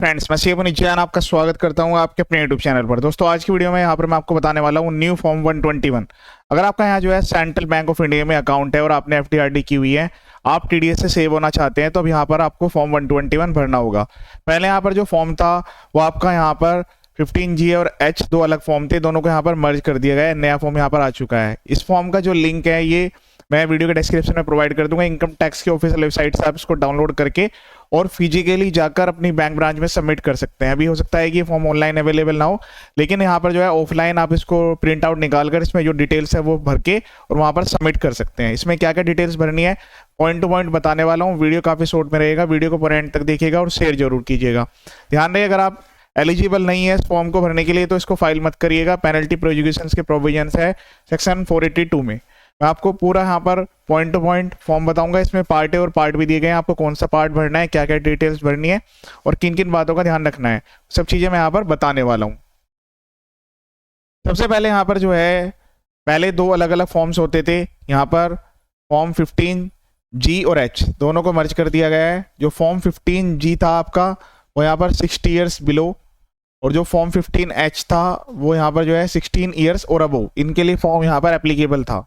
Friends, मैं शिव निचयान आपका स्वागत करता हूं आपके अपने यूट्यूब चैनल पर। दोस्तों, आज की वीडियो में यहाँ पर मैं आपको बताने वाला हूं न्यू फॉर्म 121। अगर आपका यहाँ जो है सेंट्रल बैंक ऑफ इंडिया में अकाउंट है और आपने एफडीआरडी की हुई है, आप टीडीएस से सेव होना चाहते हैं, तो अब यहाँ पर आपको फॉर्म 121 भरना होगा। पहले यहाँ पर जो फॉर्म था वो आपका यहाँ पर 15G और H दो अलग फॉर्म थे, दोनों को यहाँ पर मर्ज कर दिया गया है। नया फॉर्म यहाँ पर आ चुका है। इस फॉर्म का जो लिंक है ये मैं वीडियो के डिस्क्रिप्शन में प्रोवाइड कर दूंगा। इनकम टैक्स की ऑफिशियल वेबसाइट से आप इसको डाउनलोड करके और फिजिकली जाकर अपनी बैंक ब्रांच में सबमिट कर सकते हैं। अभी हो सकता है कि ये फॉर्म ऑनलाइन अवेलेबल ना हो, लेकिन यहाँ पर जो है ऑफलाइन आप इसको प्रिंट आउट निकाल कर इसमें जो डिटेल्स है वो भर के और वहाँ पर सबमिट कर सकते हैं। इसमें क्या क्या डिटेल्स भरनी है पॉइंट टू पॉइंट बताने वाला हूँ। वीडियो काफ़ी शॉर्ट में रहेगा, वीडियो को पूरा एंड तक देखिएगा और शेयर जरूर कीजिएगा। ध्यान रहे, अगर आप एलिजिबल नहीं है इस फॉर्म को भरने के लिए तो इसको फाइल मत करिएगा। पेनल्टी प्रोविजन के प्रोविजंस है सेक्शन 482 में। मैं आपको पूरा यहाँ पर पॉइंट टू पॉइंट फॉर्म बताऊंगा। इसमें पार्ट ए और पार्ट बी दिए गए हैं, आपको कौन सा पार्ट भरना है, क्या क्या डिटेल्स भरनी है और किन किन बातों का ध्यान रखना है, सब चीज़ें मैं यहाँ पर बताने वाला हूँ। सबसे पहले यहाँ पर जो है पहले दो अलग अलग फॉर्म्स होते थे। यहाँ पर फॉर्म 15G और H दोनों को मर्ज कर दिया गया है। जो फॉर्म 15G था आपका वो यहाँ पर 60 ईयर्स बिलो, और जो फॉर्म 15H था वो यहाँ पर जो है 16 ईयर्स और अबव, इनके लिए फॉर्म यहाँ पर एप्लीकेबल था।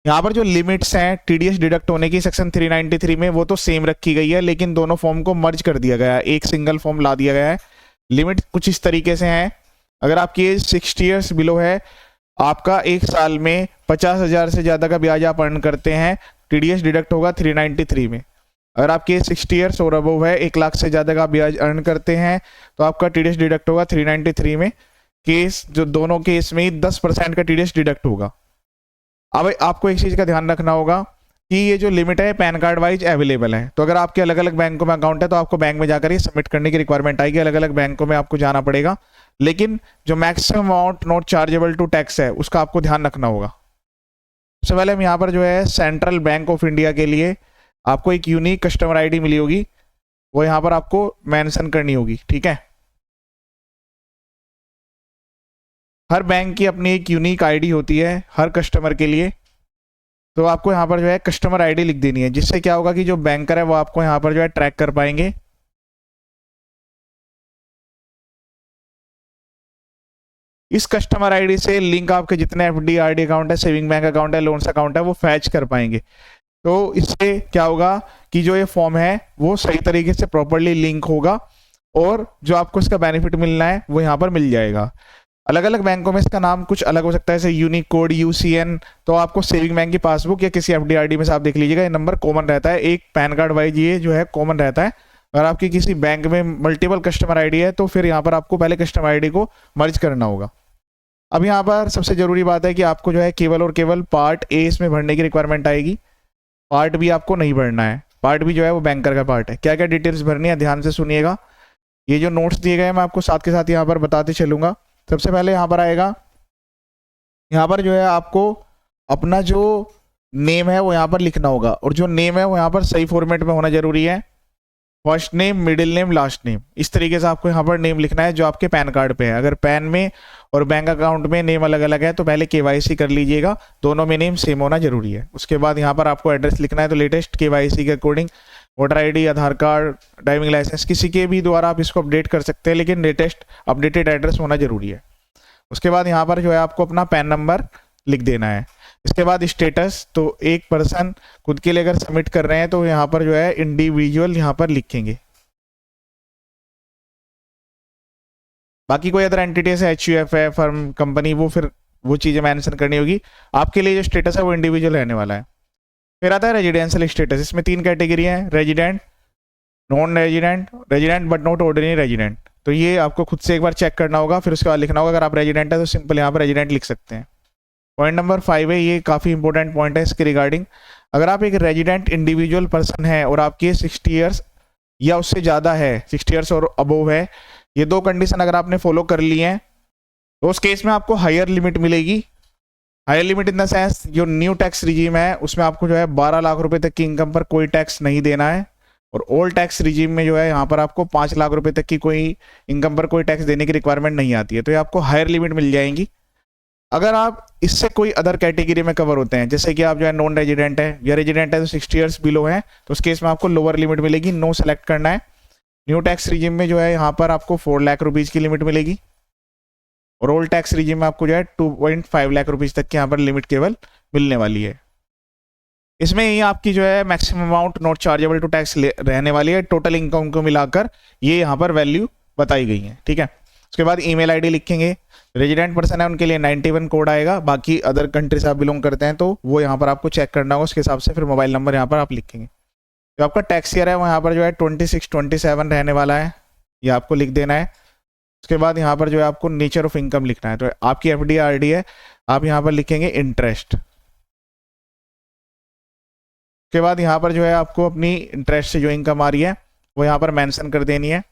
यहाँ पर जो लिमिट्स हैं टीडीएस डिडक्ट होने की सेक्शन 393 में वो तो सेम रखी गई है, लेकिन दोनों फॉर्म को मर्ज कर दिया गया है, एक सिंगल फॉर्म ला दिया गया है। लिमिट कुछ इस तरीके से है। अगर आपकी एज 60 ईयर्स बिलो है, आपका एक साल में 50,000 से ज़्यादा का ब्याज आप अर्न करते हैं, टीडीएस डिडक्ट होगा 393 में। अगर आपकी एज 60 ईयर्स और अबव है, 1 लाख से ज़्यादा का ब्याज अर्न करते हैं, तो आपका टीडीएस डिडक्ट होगा 393 में। केस जो दोनों केस में 10% का टीडीएस डिडक्ट होगा। अब आपको एक चीज़ का ध्यान रखना होगा कि ये जो लिमिट है पैन कार्ड वाइज अवेलेबल है। तो अगर आपके अलग अलग बैंकों में अकाउंट है तो आपको बैंक में जाकर ये सबमिट करने की रिक्वायरमेंट आएगी। अलग अलग बैंकों में आपको जाना पड़ेगा, लेकिन जो maximum amount not chargeable to tax है उसका आपको ध्यान रखना होगा। सबसे पहले हम यहाँ पर जो है सेंट्रल बैंक ऑफ इंडिया के लिए आपको एक यूनिक कस्टमर ID मिली होगी, वो यहाँ पर आपको मेंशन करनी होगी। ठीक है, हर बैंक की अपनी एक यूनिक ID होती है हर कस्टमर के लिए। तो आपको यहाँ पर जो है कस्टमर ID लिख देनी है, जिससे क्या होगा कि जो बैंकर है वो आपको यहाँ पर जो है ट्रैक कर पाएंगे। इस कस्टमर ID से लिंक आपके जितने FD/RD अकाउंट है, सेविंग बैंक अकाउंट है, लोन्स अकाउंट है, वो फैच कर पाएंगे। तो इससे क्या होगा कि जो ये फॉर्म है वो सही तरीके से प्रॉपरली लिंक होगा और जो आपको इसका बेनिफिट मिलना है वो यहाँ पर मिल जाएगा। अलग अलग बैंकों में इसका नाम कुछ अलग हो सकता है, जैसे यूनिक कोड UCN। तो आपको सेविंग बैंक की पासबुक या किसी FD/RD में से आप देख लीजिएगा, ये नंबर कॉमन रहता है। एक पैन कार्ड वाइज ये जो है कॉमन रहता है। अगर आपकी किसी बैंक में मल्टीपल कस्टमर ID है तो फिर यहाँ पर आपको पहले कस्टमर ID को मर्ज करना होगा। अब यहाँ पर सबसे जरूरी बात है कि आपको जो है केवल और केवल पार्ट ए इसमें भरने की रिक्वायरमेंट आएगी। पार्ट बी आपको नहीं भरना है। पार्ट बी जो है वो बैंकर का पार्ट है। क्या क्या डिटेल्स भरनी है ध्यान से सुनिएगा। ये जो नोट्स दिए गए हैं मैं आपको साथ के साथ यहाँ पर बताते चलूँगा। सबसे पहले यहाँ पर आएगा, यहाँ पर जो है आपको अपना जो नेम है वो यहाँ पर लिखना होगा, और जो नेम है वो यहाँ पर सही फॉर्मेट में होना जरूरी है। First name, middle name, last name, इस तरीके से आपको यहाँ पर नेम लिखना है जो आपके पैन कार्ड पे है। अगर पैन में और बैंक अकाउंट में नेम अलग अलग है तो पहले KYC कर लीजिएगा, दोनों में नेम सेम होना जरूरी है। उसके बाद यहाँ पर आपको एड्रेस लिखना है, तो लेटेस्ट KYC के अकॉर्डिंग वोटर ID, आधार कार्ड, ड्राइविंग लाइसेंस, किसी के भी द्वारा आप इसको अपडेट कर सकते हैं, लेकिन लेटेस्ट अपडेटेड एड्रेस होना जरूरी है। उसके बाद यहाँ पर जो है आपको अपना पैन नंबर लिख देना है। इसके बाद स्टेटस, तो एक पर्सन खुद के लिए अगर सबमिट कर रहे हैं तो यहाँ पर जो है इंडिविजुअल यहाँ पर लिखेंगे। बाकी कोई अदर एंटिटी है, HUF है, फर्म, कंपनी, वो फिर वो चीज़ें मेंशन करनी होगी। आपके लिए जो स्टेटस है वो इंडिविजुअल रहने वाला है। फिर आता है रेजिडेंशियल स्टेटस। इसमें 3 कैटेगरी हैं, resident, non resident, resident but not ordinary resident. तो ये आपको खुद से एक बार चेक करना होगा, फिर उसके बाद लिखना होगा। अगर आप रेजिडेंट है तो सिंपल यहाँ पर रेजिडेंट लिख सकते हैं। पॉइंट नंबर 5 है, ये काफ़ी इंपॉर्टेंट पॉइंट है इसके रिगार्डिंग। अगर आप एक रेजिडेंट इंडिविजुअल पर्सन है और आपकी 60 ईयर्स या उससे ज़्यादा है, 60 ईयर्स और अबोव है, ये दो कंडीशन अगर आपने फॉलो कर ली हैं तो उस केस में आपको हायर लिमिट मिलेगी। Higher limit in the sense, जो न्यू टैक्स रिजीम है उसमें आपको जो है 12 लाख रुपए तक की इनकम पर कोई टैक्स नहीं देना है, और ओल्ड टैक्स रिजीम में जो है यहाँ पर आपको 5 लाख रुपए तक की कोई इनकम पर कोई टैक्स देने की रिक्वायरमेंट नहीं आती है। तो ये आपको हायर लिमिट मिल जाएंगी। अगर आप इससे कोई अदर कैटेगरी में कवर होते हैं, जैसे कि आप जो है नॉन रेजिडेंट है या रेजिडेंट है तो 60 ईयर्स बिलो है, तो उस केस में आपको लोअर लिमिट मिलेगी। नो सेलेक्ट करना है। न्यू टैक्स रिजिम में जो है यहाँ पर आपको 4 लाख रुपीज़ की लिमिट मिलेगी और ओल्ड टैक्स रिजिम में आपको जो है 2.5 लाख रुपीज़ तक की यहाँ पर लिमिट केवल मिलने वाली है। इसमें ही आपकी जो है maximum amount not chargeable to tax रहने वाली है। टोटल इनकम को मिलाकर ये यहाँ पर वैल्यू बताई गई है, ठीक है। उसके बाद ईमेल आईडी लिखेंगे, रेजिडेंट पर्सन है उनके लिए 91 कोड आएगा, बाकी अदर कंट्री से आप बिलोंग करते हैं तो वो यहाँ पर आपको चेक करना होगा, उसके हिसाब से फिर मोबाइल नंबर यहाँ पर आप लिखेंगे। जो आपका टैक्स ईयर है वो यहाँ पर जो है 26-27 रहने वाला है, ये आपको लिख देना है। उसके बाद यहाँ पर जो है आपको नेचर ऑफ इनकम लिखना है, तो आपकी एफडी आरडी है, आप यहाँ पर लिखेंगे इंटरेस्ट। उसके बाद यहाँ पर जो है आपको अपनी इंटरेस्ट से जो इनकम आ रही है वो यहाँ पर मेंशन कर देनी है।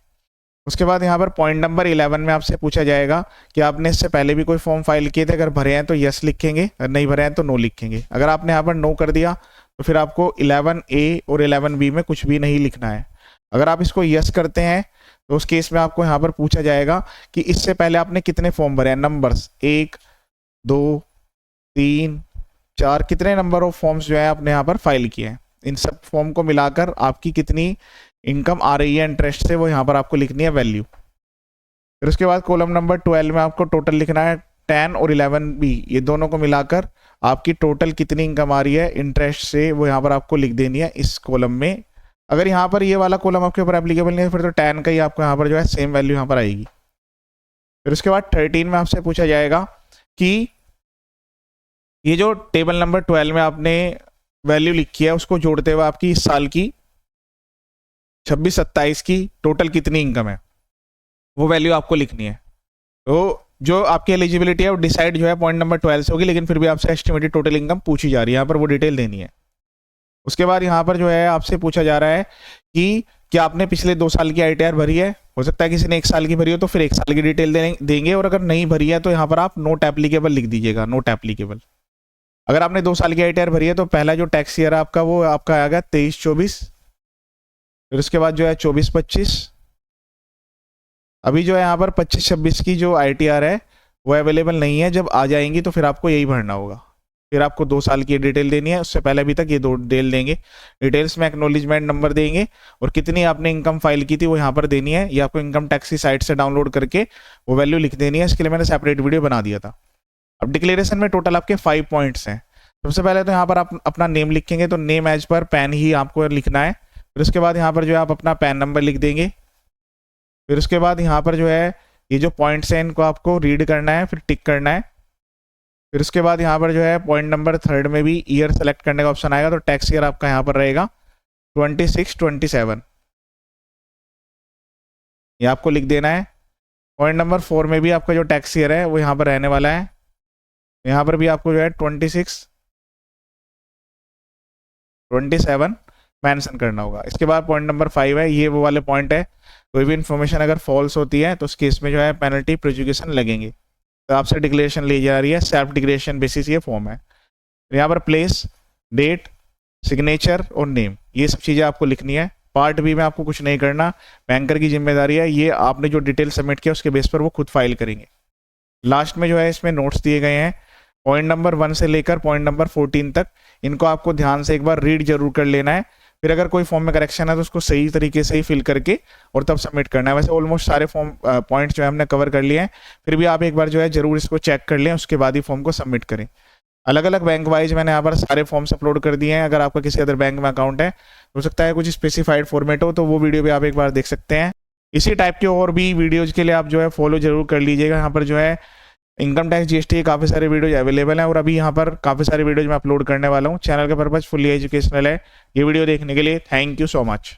उसके बाद यहाँ पर पॉइंट नंबर 11 में आपसे पूछा जाएगा कि आपने इससे पहले भी कोई फॉर्म फाइल किए थे, अगर भरे हैं तो यस लिखेंगे, अगर नहीं भरे हैं तो नो लिखेंगे। अगर आपने यहाँ पर नो कर दिया तो फिर आपको 11A और 11B में कुछ भी नहीं लिखना है। अगर आप इसको यस करते हैं तो उस केस में आपको यहाँ पर पूछा जाएगा कि इससे पहले आपने कितने फॉर्म भरे हैं, नंबर्स 1 2 3 4, कितने नंबर ऑफ फॉर्म्स जो है आपने यहाँ पर फाइल किए हैं, इन सब फॉर्म को मिलाकर आपकी कितनी इनकम आ रही है इंटरेस्ट से वो यहाँ पर आपको लिखनी है वैल्यू। फिर उसके बाद कॉलम नंबर 12 में आपको टोटल लिखना है 10 और 11B, ये दोनों को मिलाकर आपकी टोटल कितनी इनकम आ रही है इंटरेस्ट से वो यहाँ पर आपको लिख देनी है इस कॉलम में। अगर यहाँ पर ये वाला कॉलम आपके ऊपर एप्लीकेबल नहीं है फिर तो 10 का ही आपको यहाँ पर जो है सेम वैल्यू यहाँ पर आएगी। फिर उसके बाद 13 में आपसे पूछा जाएगा कि ये जो टेबल नंबर 12 में आपने वैल्यू लिखी है उसको जोड़ते हुए आपकी इस साल की 26-27 की टोटल कितनी इनकम है वो वैल्यू आपको लिखनी है। तो जो आपकी एलिजिबिलिटी है वो डिसाइड जो है पॉइंट नंबर 12 से होगी, लेकिन फिर भी आपसे एस्टिमेटेड टोटल इनकम पूछी जा रही है, यहाँ पर वो डिटेल देनी है। उसके बाद यहाँ पर जो है आपसे पूछा जा रहा है कि क्या आपने पिछले 2 साल की ITR भरी है। हो सकता है किसी ने 1 साल की भरी हो तो फिर 1 साल की डिटेल देंगे, और अगर नहीं भरी है तो यहाँ पर आप नोट एप्लीकेबल लिख दीजिएगा, नोट एप्लीकेबल। अगर आपने 2 साल की ITR भरी है तो पहला जो टैक्स ईयर है आपका वो आपका आएगा 23-24, फिर उसके बाद जो है 24-25। अभी जो है यहाँ पर 25-26 की जो ITR है वो अवेलेबल नहीं है, जब आ जाएंगी तो फिर आपको यही भरना होगा। फिर आपको 2 साल की डिटेल देनी है, उससे पहले अभी तक ये 2 डिटेल देंगे। डिटेल्स में एक्नॉलेजमेंट नंबर देंगे और कितनी आपने इनकम फाइल की थी वो यहाँ पर देनी है। ये आपको इनकम टैक्स की साइट से डाउनलोड करके वो वैल्यू लिख देनी है। इसके लिए मैंने सेपरेट वीडियो बना दिया था। अब डिक्लेरेशन में टोटल आपके 5 पॉइंट्स हैं। सबसे पहले तो यहाँ पर आप अपना नेम लिखेंगे, तो नेम एज पर पैन ही आपको लिखना है। फिर उसके बाद यहाँ पर जो है आप अपना पैन नंबर लिख देंगे। फिर उसके बाद यहाँ पर जो है ये जो पॉइंट्स हैं इनको आपको रीड करना है, फिर टिक करना है। फिर उसके बाद यहाँ पर जो है पॉइंट नंबर 3 में भी ईयर सेलेक्ट करने का ऑप्शन आएगा, तो टैक्स ईयर आपका यहाँ पर रहेगा 26-27, ये आपको लिख देना है। पॉइंट नंबर 4 में भी आपका जो टैक्स ईयर है वो यहाँ पर रहने वाला है, यहाँ पर भी आपको जो है 26-27 मेंशन करना होगा। इसके बाद पॉइंट नंबर 5 है, ये वो वाले पॉइंट है, कोई भी इन्फॉर्मेशन अगर फॉल्स होती है तो उस केस में जो है पेनल्टी प्रोसिक्यूशन लगेंगे। तो आपसे डिक्लेरेशन ली जा रही है, सेल्फ डिक्लेरेशन बेसिस ये फॉर्म है। यहाँ पर प्लेस, डेट, सिग्नेचर और नेम, ये सब चीज़ें आपको लिखनी है। पार्ट बी में आपको कुछ नहीं करना, बैंकर की जिम्मेदारी है, ये आपने जो डिटेल सबमिट किया उसके बेस पर वो खुद फाइल करेंगे। लास्ट में जो है इसमें नोट्स दिए गए हैं, पॉइंट नंबर 1 से लेकर पॉइंट नंबर 14 तक, इनको आपको ध्यान से एक बार रीड जरूर कर लेना है। फिर अगर कोई फॉर्म में करेक्शन है तो उसको सही तरीके से ही फिल करके और तब सबमिट करना है। वैसे ऑलमोस्ट सारे फॉर्म पॉइंट्स जो है हमने कवर कर लिए हैं, फिर भी आप एक बार जो है जरूर इसको चेक कर लें, उसके बाद ही फॉर्म को सबमिट करें। अलग अलग बैंक वाइज मैंने यहाँ पर सारे फॉर्म्स अपलोड कर दिए हैं। अगर आपका किसी अदर बैंक में अकाउंट है, हो सकता है कुछ स्पेसिफाइड फॉर्मेट हो, तो वो वीडियो भी आप एक बार देख सकते हैं। इसी टाइप के और भी वीडियोज़ के लिए आप जो है फॉलो जरूर कर लीजिएगा। यहाँ पर जो है इनकम टैक्स GST के काफ़ी सारे वीडियोज अवेलेबल हैं, और अभी यहाँ पर काफ़ी सारे वीडियोज मैं अपलोड करने वाला हूँ। चैनल का पर्पज फुल्ली एजुकेशनल है। ये वीडियो देखने के लिए थैंक यू सो मच।